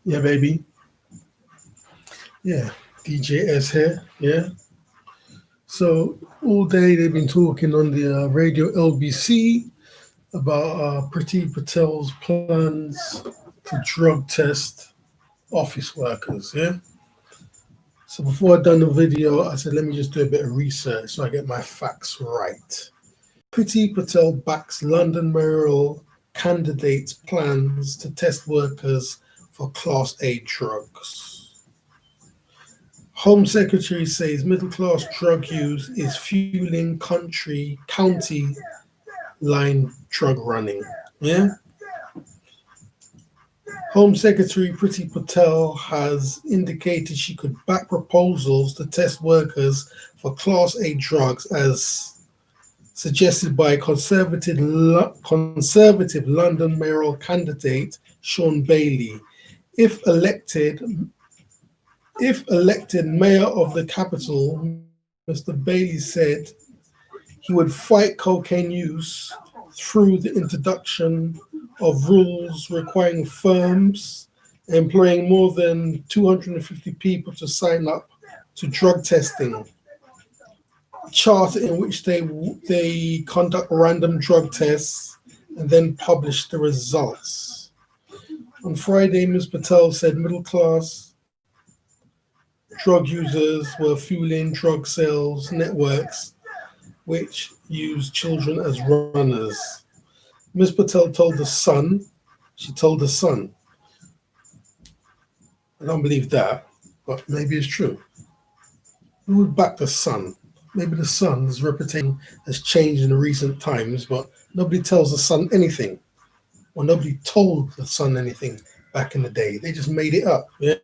Yeah, baby. Yeah, DJS here. Yeah. So all day they've been talking on the radio LBC about Priti Patel's plans to drug test office workers. Yeah. So before I done the video, I said let me just do a bit of research so I get my facts right. Priti Patel backs London mayoral candidates' plans to test workers for Class A drugs. Home Secretary says middle class drug use is fueling county line drug running. Yeah. Home Secretary Priti Patel has indicated she could back proposals to test workers for Class A drugs as suggested by conservative London mayoral candidate Sean Bailey. If elected, if elected mayor of the capital, Mr. Bailey said he would fight cocaine use through the introduction of rules requiring firms employing more than 250 people to sign up to drug testing, charter in which they conduct random drug tests and then publish the results. On Friday, Ms. Patel said middle class drug users were fueling drug sales networks which use children as runners. Ms. Patel told the Sun, she told the Sun, I don't believe that, but maybe it's true. Who would back the Sun? Maybe the Sun's reputation has changed in the recent times, but nobody tells the Sun anything. Or nobody told the Sun anything back in the day. They just made it up. Yeah.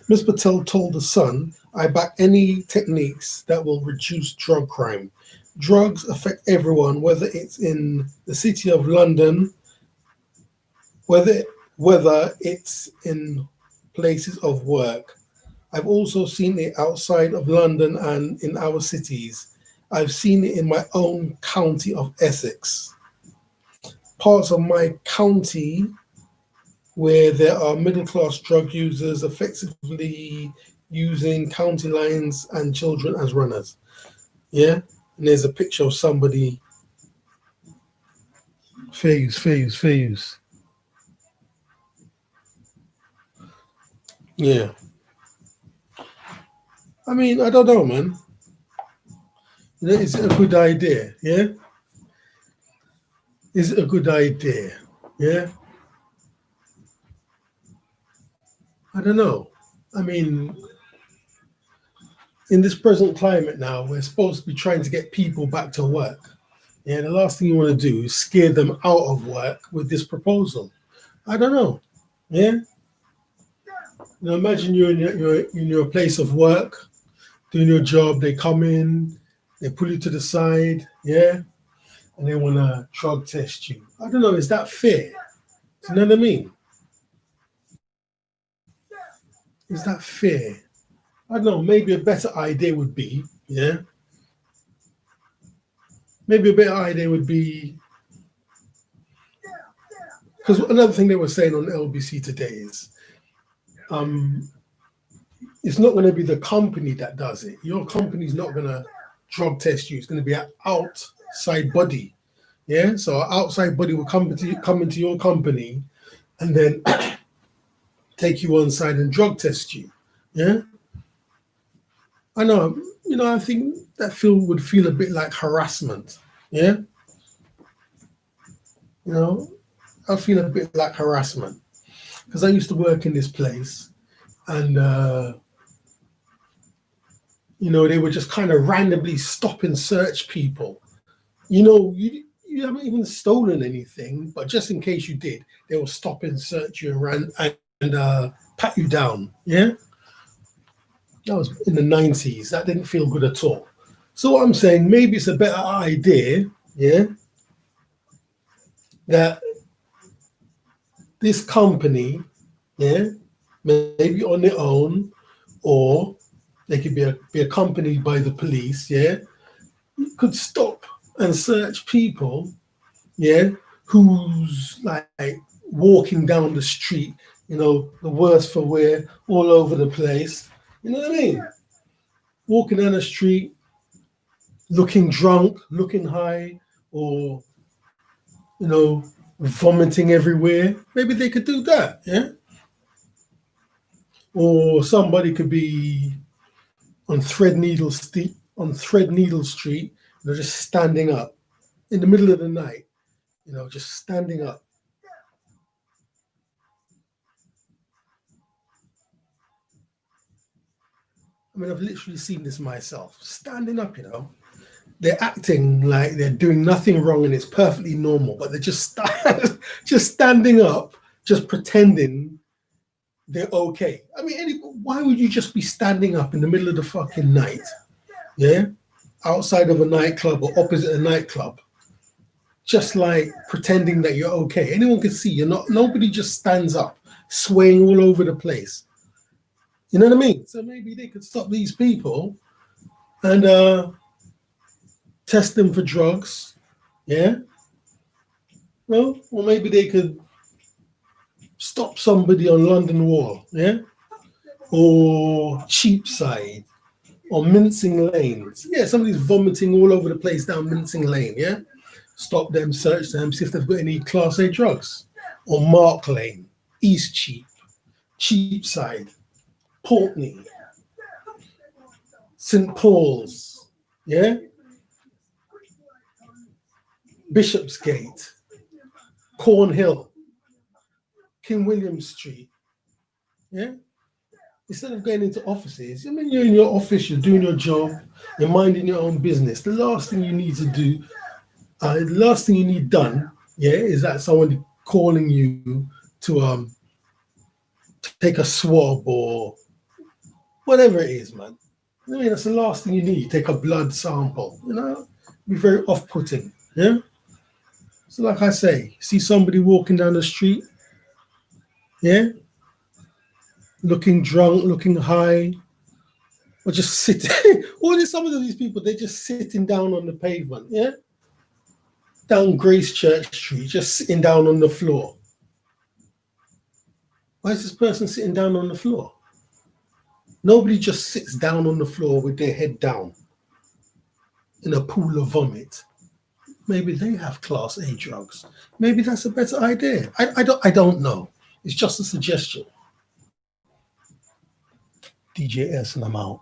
Ms. Patel told the Sun, I back any techniques that will reduce drug crime. Drugs affect everyone, whether it's in the city of London, whether it's in places of work. I've also seen it outside of London and in our cities. I've seen it in my own county of Essex. Parts of my county where there are middle class drug users effectively using county lines and children as runners. Yeah? And there's a picture of somebody, fair use. Yeah. I mean, I don't know, man. Is it a good idea? Yeah? Is it a good idea? Yeah? I don't know. I mean, in this present climate now, we're supposed to be trying to get people back to work. Yeah, the last thing you want to do is scare them out of work with this proposal. I don't know. Yeah? Imagine you're in your place of work, doing your job, they come in, they pull you to the side, yeah, and they want to drug test you. I don't know, is that fair? Do you know what I mean? Is that fair? I don't know, maybe a better idea would be, yeah, maybe a better idea would be, because another thing they were saying on LBC today is, it's not going to be the company that does it. Your company's not going to drug test you. It's going to be an outside body. Yeah. So an outside body will come into your company and then take you on side and drug test you. Yeah. I know. I think that would feel a bit like harassment. Yeah. I feel a bit like harassment because I used to work in this place and they would just kind of randomly stop and search people. You haven't even stolen anything, but just in case you did, they will stop and search you and pat you down. Yeah, that was in the 90s. That didn't feel good at all. So what I'm saying, maybe it's a better idea, yeah, that this company, yeah, maybe on their own, or they could be accompanied by the police, yeah, could stop and search people, yeah, who's like walking down the street the worse for wear all over the place. You know what I mean? Walking down the street, looking drunk, looking high, or, you know, vomiting everywhere. Maybe they could do that, yeah? Or somebody could be on Threadneedle Street, just standing up in the middle of the night, just standing up. I mean, I've literally seen this myself, standing up, They're acting like they're doing nothing wrong and it's perfectly normal, but they're just standing up, just pretending they're okay. I mean, why would you just be standing up in the middle of the fucking night, yeah, outside of a nightclub or opposite a nightclub, just like pretending that you're okay? Anyone can see you're not. Nobody just stands up, swaying all over the place. You know what I mean? So maybe they could stop these people and test them for drugs, yeah. Well, or maybe they could stop somebody on London Wall, yeah, or Cheapside, or Mincing Lanes. Yeah, somebody's vomiting all over the place down Mincing Lane, yeah. Stop them, search them, see if they've got any Class A drugs. Or Mark Lane, East Cheapside, Pulteney, St. Paul's, yeah, Bishopsgate, Cornhill, King William Street, yeah. Instead of going into offices, I mean, you're in your office, you're doing your job, you're minding your own business. The last thing you need to do, the last thing you need done, yeah, is that someone calling you to take a swab or whatever it is, man. I mean, that's the last thing you need. Take a blood sample, be very off-putting, yeah. So, like I say, see somebody walking down the street, yeah, looking drunk, looking high, or just sitting. Some of these people, they're just sitting down on the pavement, yeah, down Grace Church Street, just sitting down on the floor. Why is this person sitting down on the floor? Nobody just sits down on the floor with their head down in a pool of vomit. Maybe they have Class A drugs. Maybe that's a better idea. I don't know. It's just a suggestion. DJ S and I'm out.